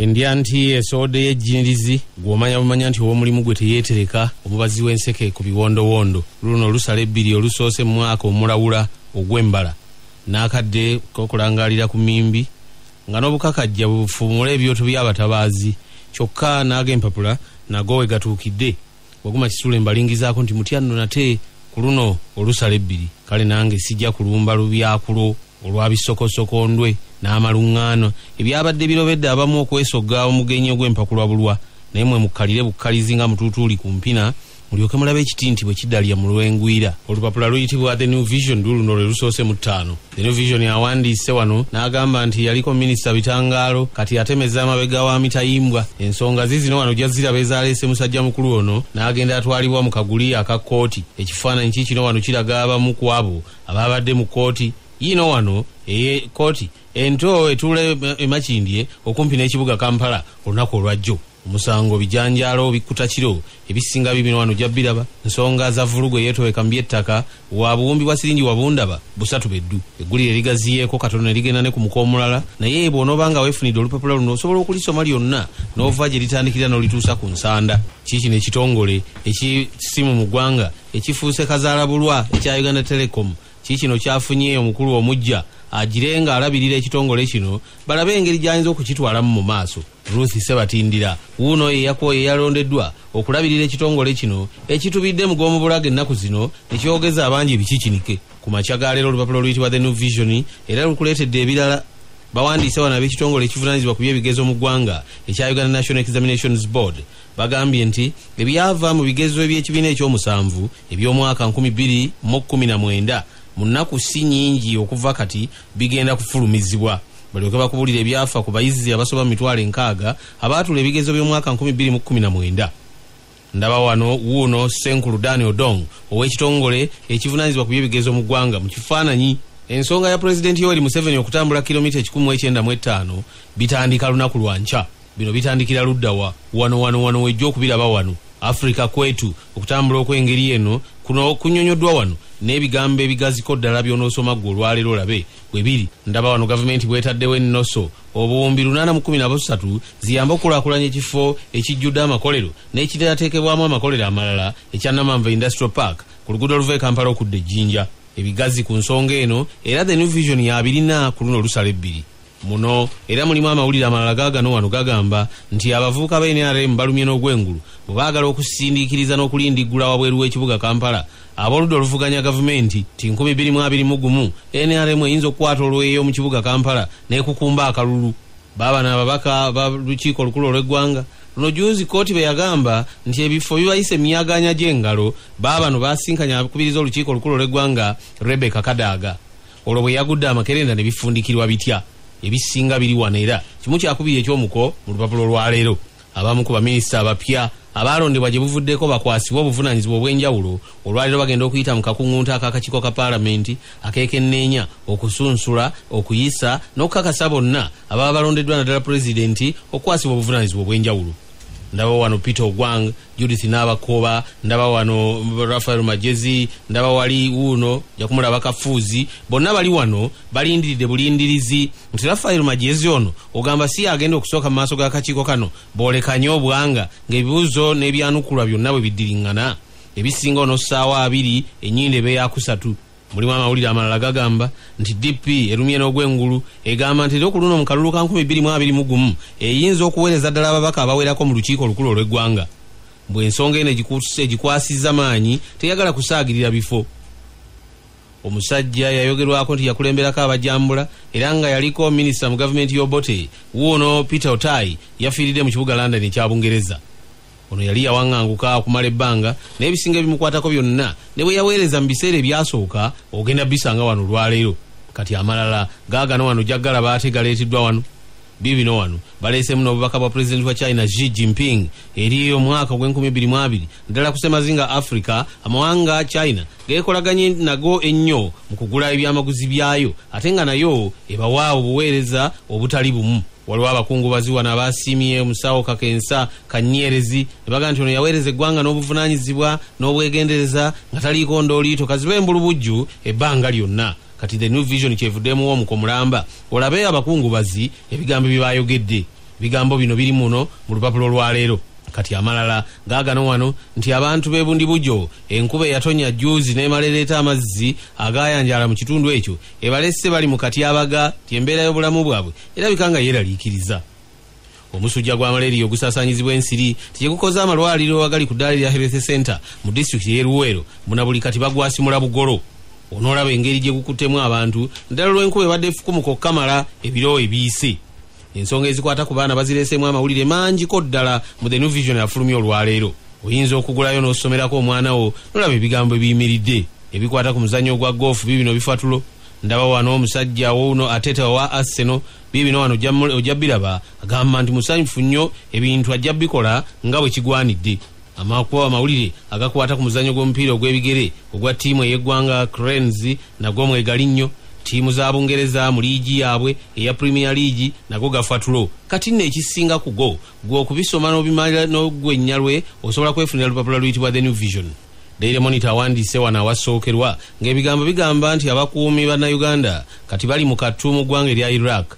Endya nti esode y'ejjinirizi gw'omanya bumanya nti omulimu gwe teyeetereka omubazi w'enseke ku biwondowondo luno lusala ebbiri olusoose mu mwaka omulawula ogw'embala n'akadde kokulangalira ku mimbi nga n'obukakajja bufumula ebyoto by'abatabaazi kyokka n'ag'empapula nago we gatuukidde waguma kisula embalingizaako nti mutya nno nate ku luno olusala ebbiri kale nange sijja kulumba lubyakulo olwabisokosokondwe n'amaluŋŋaano ebyabadde birobedde abamu okwesogga omugenyi ogw'empakulwa bulwa naye mwe mukkalire bukkalizi nga mutuutuuli ku mpina mulyoke mulabe ekitinti bwe kiddalya mu lwengwira. Olupapula luyitibwa The New Vision luno lwe lusoose mu ttaano. The New Vision yawandiise wano n'agamba nti yaliko minisita bitangaalo kati atemeza amabega wa mitayimbwa ensonga zizino wano gyaziraba ezaleese musajja mukulu ono n'agenda atwalibwa mu kaguli aka kkooti. Ekifaananyi kikino wano kiraga abamu ku abo ababadde mu kkooti yino wano kkooti ento etuula emakindye okumpi n'ekibuga Kampala olunaku olwajjo. Omusango bijanjaalo bikkuta kiro ebisinga bibino wano jabbiraba nsonga za vulugu eyeetoweka mu by'ettaka wa buwumbi bwa siringi wabundaba busatu beddu eggulire ligaziyeeko katono ne ligenda ne ku muko omulala naye bw'onooba nga weefunidde olupapula luno osobola okulisoma lyonna n'ova gye litandikira n'olituusa ku nsanda. Kiikino ekitongole ekisimu mu ggwanga ekifuuse kazaalabulwa ekya Uganda Telecom kiikino kyafunye omukulu omujja agirenga alabirira ekitongole kino balabe engeri gy'ayinza okukitwalamu mu maaso. Ruth Sebatindira wuno yalondeddwa okulabirira ekitongole kino ekitubidde mu gw'omubulaga ennaku zino ekyogeza abangi ebikikinike. Ku makya ga leero olupapula oluyitibwa The New Vision era lukuleetedde ebirala. Bawandiise wano ab'ekitongole ekivunaanyizibwa ku by'ebigezo mu ggwanga ekya Uganda National Examinations Board bagambye nti ebyava mu bigezo by'ekibiina ekyomusanvu eby'omwaka 2019 mu nnaku si nnyingi okuva kati bigenda kufulumizibwa balyoke bakubulira ebyafa ku bayizi abasoba mu 60,000 abaatula ebigezo by'omwaka 2019. Ndaba wano wuuno Senkulu Daniel Dong ow'ekitongole ekivunaanyizibwa ku by'ebigezo mu ggwanga mu kifaananyi. Ensonga ya Pulezidenti Yoweri Museveni okutambula kilomita 195 bitandika lunaku lwa nkya. Bino bitandikira luddawa wano wejja okubiraba wano Afrika kwetu okutambula okw'engeri eno kuno kunnyonyoddwa wano n'ebigambo ebigaziko ddala by'onoosoma ggwe olwaleero olabe bwe biri. Ndaba wano gavumenti bwetaddewo ennoso obuwumbi 813 ziyamba okukulaakulanya ekifo ekijjudde amakolero n'ekiterateekebwamu amakolero amalala ekya Namamba Industrial Park ku luguudo oluva e Kampala okudda Ejjinja. Ebigazi ku nsonga eno era The New Vision ya 2 ku luno olusala ebbiri muno era mulimu amawulire amalala gaagano wano gagamba nti abavubuka ba NRM balumye n'ogwengulu bwe baagala okusindiikiriza n'okulindiggula wabweru w'ekibuga Kampala ab'oludda oluvuganya gavumenti ti 2021 NRM eyinza okukwata olweyo mu kibuga Kampala n'ekukumba akalulu. Baabano ababaka ba lukiiko olukulu olw'eggwanga luno juuzi kkooti be yagamba nti ebifo bibayise emyaganya gy'engalo baabano basinkanya akubiriza olukiiko olukulu olw'eggwanga Rebecca Kadaga olwo bwe yagudde amakerenda ne bifundikirwa bitya ebisinga biri wano era kimu kyakubiri ekyomuko mu lupapula olwaleero. Abamu ku baminisita abapya abalondebwa gye buvuddeko bakwasibwa obuvunaanyizibwa obw'enjawulo olwaleero bagenda okuyita mu kakungunta ak'akakiiko ka paalamenti akeekenneenya okusunsula okuyisa n'okukakasa bonna ababa balondeddwa naddala pulezidenti okukwasibwa obuvunaanyizibwa obw'enjawulo. Ndaba wano Peter Ogwang, Judith Nabakoba, ndaba wano Rafael Majezi, ndaba wali wuno jakumulaba Kafuzi, bonna bali wano balindiridde bulindirizi nti Rafael Majezi ono ogamba si agenda okusooka mu maaso g'akakiiko kano boolekanye obwanga ng'ebibuuzo n'ebyanukulwa byonna bwe biddiringana ebisinga ono ssaawa 2 ennyinde ebeeya 3. Mulimu amawulire amalala gagamba nti DP erumye n'ogwengulu egamba nti ku luno mu kalulu ka 2021 eyinza okuweereza ddala ababaka abawerako mu lukiiko olukulu olw'eggwanga. Bwe ensonga eno egikwasizza maanyi teyagala kusaagirira bifo. Omusajja yayogerwako nti yakulemberako abajambula era nga yaliko minisita mu gavumenti y'Obote wuuno Peter Otai yafiiridde mu kibuga London ekya Bungereza. Ono yali yawaŋŋanguka okumala ebbanga n'ebisinga bimukwatako byonna ne bwe yaweereza mu biseera ebyasooka ogenda bisanga wano olwaleero. Kati amalala gaagano wano jaggala baate galeeteddwa wano bibino wano baleesemu n'obubaka bwa pulezidenti wa China Xi Jinping eri omwaka gw'2022 ddala kusemazinga Africa amawanga China geekolaganye nago ennyo mu kugula ebyamaguzi byayo ate nga nayo ebawa obuweereza obutali bumu. Waliwo abakungubazi wano abasiimye omusawo Kakensa Kanyerezi ne baga nti ono yaweereza eggwanga n'obuvunaanyizibwa n'obwegendereza nga taliiko ndooliito kazibe embulubujju ebbanga lyonna. Kati The New Vision kyevuddemuwo omuko mulamba olabe abakungubazi ebigambo bye baayogedde ebigambo bino biri muno mu lupapula olwaleero. Kati amalala gaagano wano nti abantu b'ebundi bujo enkuba eyatonya juzi n'emalereeta amazzi agaayanjala mu kitundu ekyo ebalesse bali mu katyabaga ti embeera y'obulamu bwabwe erabika nga yeeraliikiriza. Omusujja gwa malaria ogusaasaanyizibwa ensiri tiyekukoze amalwaliro agali ku ddaala lya Health Center mu disitulikiti y'e Luweero muna buli kati bagwasimula bugolo. Onoolaba engeri gye gukuttemu abantu ddala lw'enkuba ebadde efukumuka okukamala ebiro ebiyise. Ensonga ezikwata ku baana bazireeseemu amawulire mangiko ddala mu The New Vision afulumya olwaleero. Oyinza okugulayo n'osomerako omwana wo nolaba ebigambo ebiyimiridde ebikwata ku muzannyo gwa golf bibino bifatulo. Ndaba wano omusajja wuno Ateta wa Arsenal bibino wano ojja biraba agamba nti musanyufu nnyo ebintu ajja bikola nga bwe kigwanidde. Amakuba amawulire agakwata ku muzannyo gw'omupiira ogw'ebigere ogwa ttiimu ey'eggwanga Cranes nagwo mwegali nnyo. Ttiimu za Bungereza mu liigi yaabwe eya Premier League nago gafatulo. Kati nno ekisinga ku go gwe okubisoma n'obimalira n'ogwennyalwe osobola kwefunira lupapula luyitibwa The New Vision. Daily Monitor awandiise wano awasookerwa ng'ebigambo bigamba nti abakuumi bannayuganda kati bali mu kattu mu ggwanga erya Iraq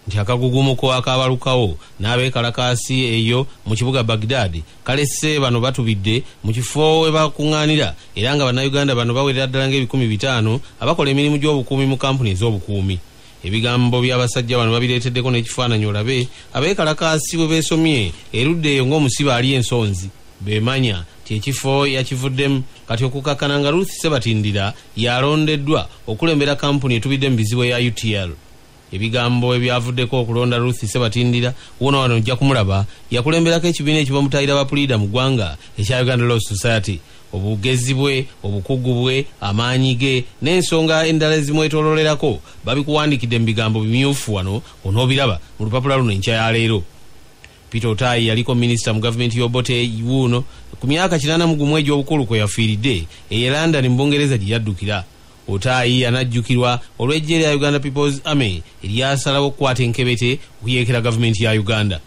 nti akagugumuko akaabalukawo n'abeekalakaasi eyo mu kibuga Baghdad kalesse bano batubidde mu kifo we bakuŋŋaanira era nga bannayuganda bano bawerera ddala nga500 abakola emirimu gy'obukuumi mu kampuni ez'obukuumi. Ebigambo by'abasajja bano babireeteddeko n'ekifaananyi olabe abeekalakaasi bwe beesomye erudde eyo ng'omusibe ali ensonzi beemanya ti ekifo yakivuddemu kati okukakkana nga Ruth Sebatindira yalondeddwa okulembera kampuni etubidde mu bizibu eya UTL. Ebigambo ebyavuddeko okulonda Ruth Sebatindira wona wano ojja kumulaba yakulemberako ekibiina ekibamutayira abapuliida mu ggwanga ekya Uganda Law Society. Obugezi bwe, obukugu bwe, amaanyi ge n'ensonga endala ezimwetoololerako babikuwandikidde mu bigambo bimyufu wano onoobiraba mu lupapula luno enkya ya leero. Peter Otayi yaliko minisita mu gavumenti y'Obote wuno ku myaka 81 egy'obukulu kwe yafiiridde e London mu Bungereza gye yaddukira. Otayi anajjukirwa olw'eggye lya Uganda People's Army eryasalawo okukwata enkebete okuyeekera gavumenti ya Uganda.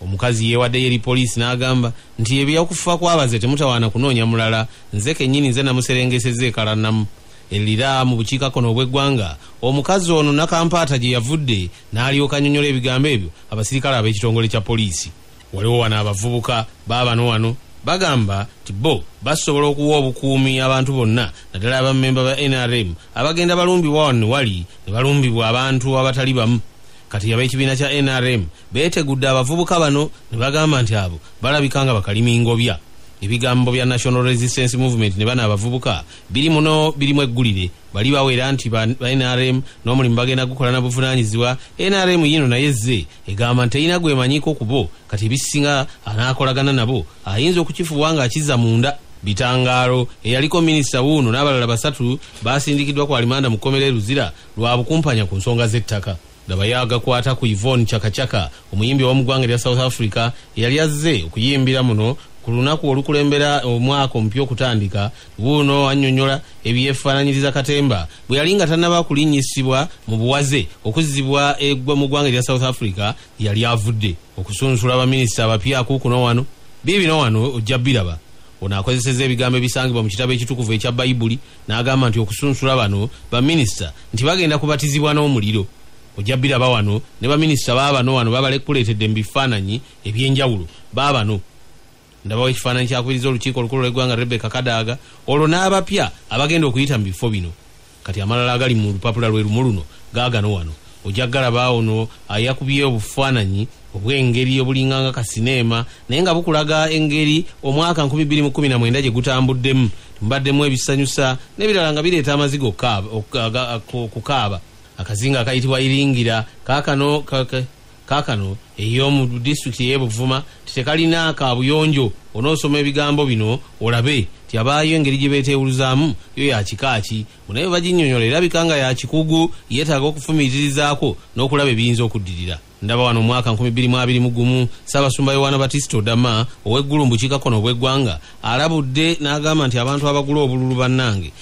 Omukazi yeewaddeyo eri poliisi n'agamba nti ebyakufa kwabaze temutawaana kunoonya mulala nze kennyini nze namuserengesezza ekalannamu. Erira mu bukiikakkono obw'eggwanga omukazi ono Nakampaata gye yavudde n'alyoka annyonnyola ebigambo ebyo abasirikale ab'ekitongole kya poliisi. Waliwo wano abavubuka baabano wano bagamba nti bo basobola okuwa obukuumi abantu bonna naddala abammemba ba NRM abagenda balumbibwa wano wali ne balumbibwa abantu abatali bamu. Kati ab'ekibiina kya NRM beetegudde abavubuka bano ne bagamba nti abo balabika nga bakalimingobya. Ebigambo bya National Resistance Movement ne bana abavubuka birimu eggulire bali bawera nti ba NRM n'omulimu bagenda gukola na buvunaanyizibwa. NRM yino naye zze egamba nti terina gwemanyiiko ku bo kati ebisinga anaakolagana nabo ayinza okukifuwa nga akiza munda. Bitangaalo eyaliko minisita wuuno n'abalala 3 baasindikiddwa ku alimanda mu kkomera Luzira lwa bukumpanya ku nsonga z'ettaka. Daba yagakwata ku Yvonne Chakachaka omuyimbi w'omu ggwanga erya South Africa eyali azze okuyimbira muno ku lunaku olukulembera omwaka omupya okutandika. Wuuno annyonnyola ebyefaananyiriza Katemba bwe yali nga tannaba kulinnyisibwa mu buwaze okuzzibwa mu ggwanga erya South Africa yali avudde okusunsula baminisita abapya kuukuno wano biibino wano ojja biraba. Ono akozesezza ebigambo ebisangibwa mu kitabo ekitukuvu ekya Bayibuli n'agamba nti okusunsula bano baminisita nti bagenda kubatizibwa n'omuliro. Ojja biraba wano ne baminisita baabano wano babalekuleetedde mu bifaananyi eby'enjawulo baabano. Ndabawo ekifaananyi kyakubiriza olukiiko olukulu lw'eggwanga Rebecca Kadaga olwo n'abapya abagenda okuyita mu bifo bino. Kati amalala agali mu lupapula lwe lumu luno gaagano wano ojja galaba ono ayakubye obufaananyi obw'engeri obulinganga kasineema naye nga bukulaga engeri omwaka 2019 gye gutambuddemu. Mbaddemu ebisanyusa n'ebirala nga bireeta amaziga okukaaba. Akazinga akayitibwa Iringira kaakano ey'omu disitulikiti y'e Buvuma tekalina kaabuyonjo. Onoosoma ebigambo bino olabe ti abaayo engeri gye beeteewuluzaamu yo yakikaaki munaye baginnyonnyola erabika nga yakikugu yeetaaga okufumiitirizaako n'okulaba ebiyinza okuddirira. Ndaba wano omwaka 2021 Ssaabasumba Yohana Batista Odama ow'eggulu mu bukiikakkono obw'eggwanga alabudde n'agamba nti abantu abagula obululu bannange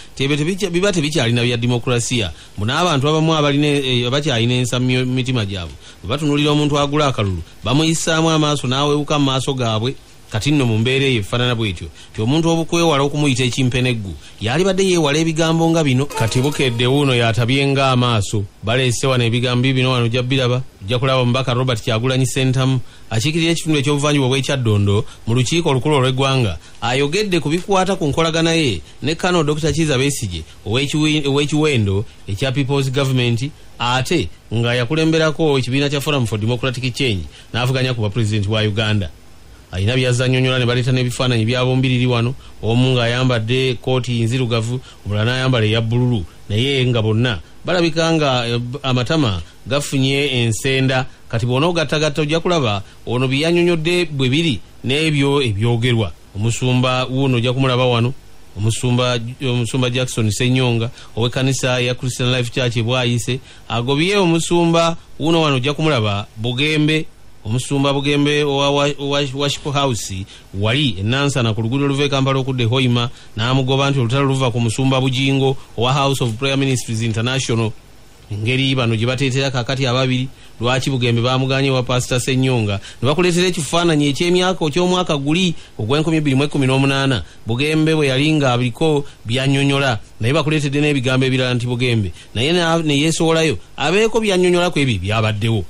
biba tebikyalina bya demokrasiya muna abantu abamu abakyalina ensa mu mitima gyabwe bwe batunuulira omuntu agula akalulu bamuyisaamu amaaso n'awewuka mu maaso gaabwe. kati nno mu mbeera eyo efaanana bw'etyo ti omuntu obukwewala okumuyita ekimpeneggu yalibadde yeewala ebigambo nga bino. Kati bukedde wuuno yatabyenga amaaso baleese wano ebigambo bino wano ojja biraba ojja kulaba omubaka Robert Kyagulanyi Ssentamu akiikirira ekitundu ekyobuvanjuba bw'ekyaddondo mu lukiiko olukulu olw'eggwanga ayogedde ku bikwata ku nkolagana ye ne Kano Dr. Kizza Besigye ow'ekiwendo ekya People's Government ate nga yakulemberako ekibiina kya Forum for Democratic Change n'avuganya ku bwapulezidenti wa Uganda. Ayina byazanyonyola ne baleeta n'ebifaananyi by'abombiriri wano, omu ng'ayambadde kooti nzirugavu omulala n'ayambala eya bbululu, naye nga bonna balabika nga amatama gafunye ensenda. Kati bw'ona ogattagatta ojja kulaba ono byanyonyodde bwe biri n'ebyo ebyogerwa. Omusumba wuuno ojja kumulaba wano, omusumba Jackson Senyonga ow'ekkanisa ya Christian Life Church Bwayise agobye omusumba wuuno wano ojja kumulaba Bugembe, omusumba Bugembe owa Worship House wali enansana ku luguudo oluva e Kampala okudde Hoima n'amugoba nti olutalo luva ku musumba Bujingo owa House of Prayer Ministries International. Engeri bano gye bateetera kakati ababiri lwaki Bugembe bamuganye wa Pastor Senyonga ne bakuleetera ekifaananyi eky'omwaka guli ogw'2018 Bugembe bwe yali nga aliko byanyonyola naye bakuleetedde n'ebigambo ebirala nti Bugembe naye ne yeesowolayo abeeko byanyonyola ku ebyo byabaddewo.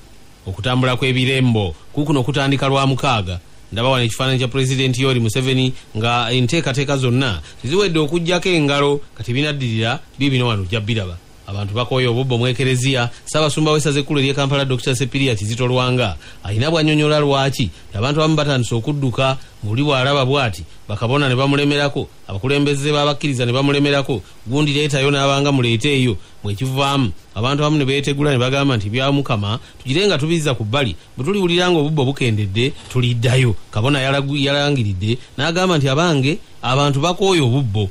Okutambula kw'ebirembo kukuno kutandika lwa mukaaga. Ndaba wano ekifaananyi kya Pulezidenti Yoweri Museveni nga enteekateeka zonna teziwedde okuggyako engalo kati binaddirira bibino wano ojja biraba. Abantu bakooye obubbo mu ekereziya. Ssaabasumba w'essaza ekkulu ery'e Kampala Dr. Sepiria Kizito Lwanga ayina bwanyonyola lwaki abantu abamu batandise okudduka buli bw'alaba bw'ati bakabona ne bamulemerako, abakulembeze b'abakkiriza ne bamulemerako, gundi leetayo n'abanga muleeteeyo bwekivaamu abantu abamu ne beetegula ne bagamba nti bya Mukama tugire nga tubizza ku bbali bwe tuliwulira nga obubbo bukendedde tuliddayo. Kabona yalangiridde n'agamba nti abange abantu bakooye obubbo.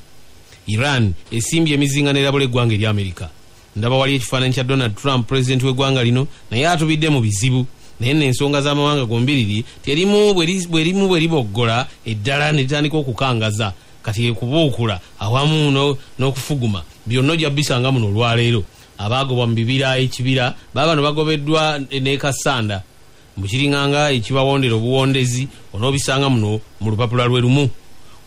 Iran esimbye emizinga n'erabula eggwanga erya Amerika. Ndaba wali ekifaananyi kya Donald Trump pulezidenti w'eggwanga lino naye atubidde mu bizibu naye n'ensonga z'amawanga gombiriri terimu bwe liboggola eddala ne litandika okukangaza kati ekubuukula awamu n'okufuguma byonna ojja bisanga muno olwaleero. Abaagobwa mu bibira ekibira baabano bagobeddwa ne Kasanda mu kiringanga ekibawondera obuwondezi onoobisanga muno mu lupapula lwe lumu.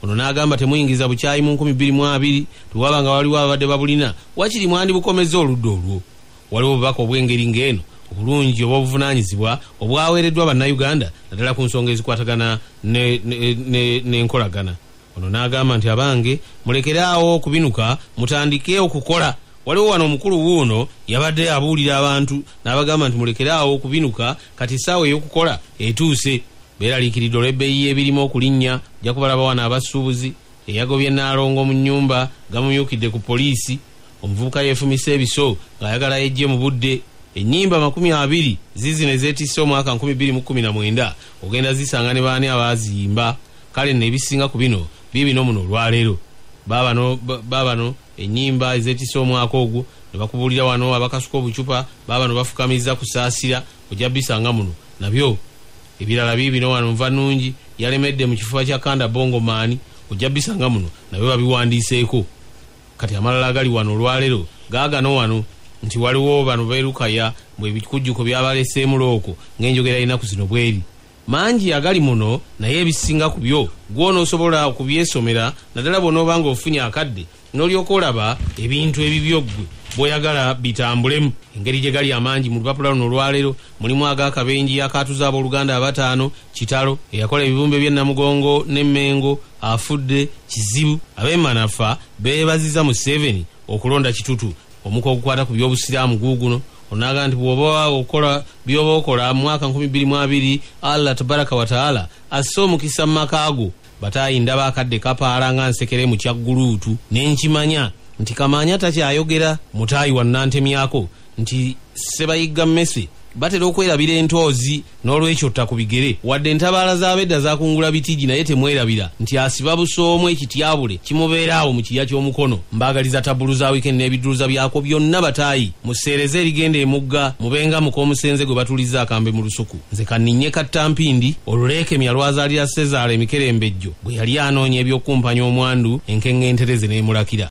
Ono n'agamba temuyingiza bukyayi mu 2020 tuwaba nga waliwo abadde babulina wakiri mwandi bukomeza oludda olwo. Waliwo obubaka obw'engeri ng'eno obulungi oba obuvunaanyizibwa obwaweereddwa bannayuganda naddala ku nsonga ezikwatagana n'enkolagana. Ono n'agamba nti abange mulekeraawo okubinuka mutandike okukola. Waliwo wano omukulu wuuno yabadde abuulira abantu n'abagamba nti mulekeraawo okubinuka kati essaawa ey'okukola etuuse. Beeraliikiridde olw'ebbeeyi y'ebirimu okulinnya ojja kubalaba wano abasuubuzi eyagobye Naalongo mu nnyumba gamumyukidde ku poliisi. Omuvubuka yeefumise ebiso ng'ayagala yejje mu budde. Ennyimba 20 zizino ezeetisse omwaka 2019 ogenda zisanga ne baani abaaziyimba. Kale nno ebisinga ku bino biibino muno olwaleero. Baabano ennyimba ezeetisse omwaka ogwo ne bakubuulira wano abakasuka obucupa baabano bafukamiza kusaasira ojja bisanga muno nabyo. Ebirala biibino wano nva nnungi yalemedde mu kifuba kya Kanda Bongo Maani ojja bisanga muno nabyo babiwandiiseeko. Kati amalala agali wano olwaleero gaagano wano nti waliwo bano beerukaya bwe ebikujjuko byabaleseemu looko ng'enjogera y'ennaku zino bweri. Mangi agali muno naye ebisinga ku byo gw'onoosobola okubyesomera naddala bw'onooba nga ofunye akadde n'olyoka olaba ebintu ebibyo ggwe bw'oyagala bitambulemu. Engeri gye gali amangi mu lupapula luno olwaleero mulimu ag'akabenji akaatuza abooluganda 5 Kitalo eyakola ebibumbe by'e Namugongo n'Emmengo afudde kizibu. Ab'Emanafa beebaziza mu 7 okulonda kitutu. Omuko okukwata ku by'obusiraamu guuguno onaga nti bw'oba okola by'oba okola mu mwaka 2020 Allah tabaraka wa taala asse omukisa mu makaago. Bataayi ndaba akadde kapaala nga nsekere mu kyagguluutu n'enkimanya nti Kamaanya takyayogera mutaayi wa Nantemyako nti Sebayigga Mmese batera okwerabira entoozi n'olwekyo tta ku bigere wadde entabaala z'abedda zakungula bitigi naye temwerabira nti asiba busoomu ekityabule kimubeeraawo mu kiya ky'omukono. Mbaagaliza tabulu za weekend n'ebidduuza byako byonna bataayi museereze erigenda emugga mubenga muk'omusenze gwe batuliza akambe mu lusuku. Nze kanninye Kattampindi oluleekemya lwazaalira Sezaala Emikerembejjo bwe yali anoonya eby'okumpanya omwandu enkeŋŋentereze n'emulakira.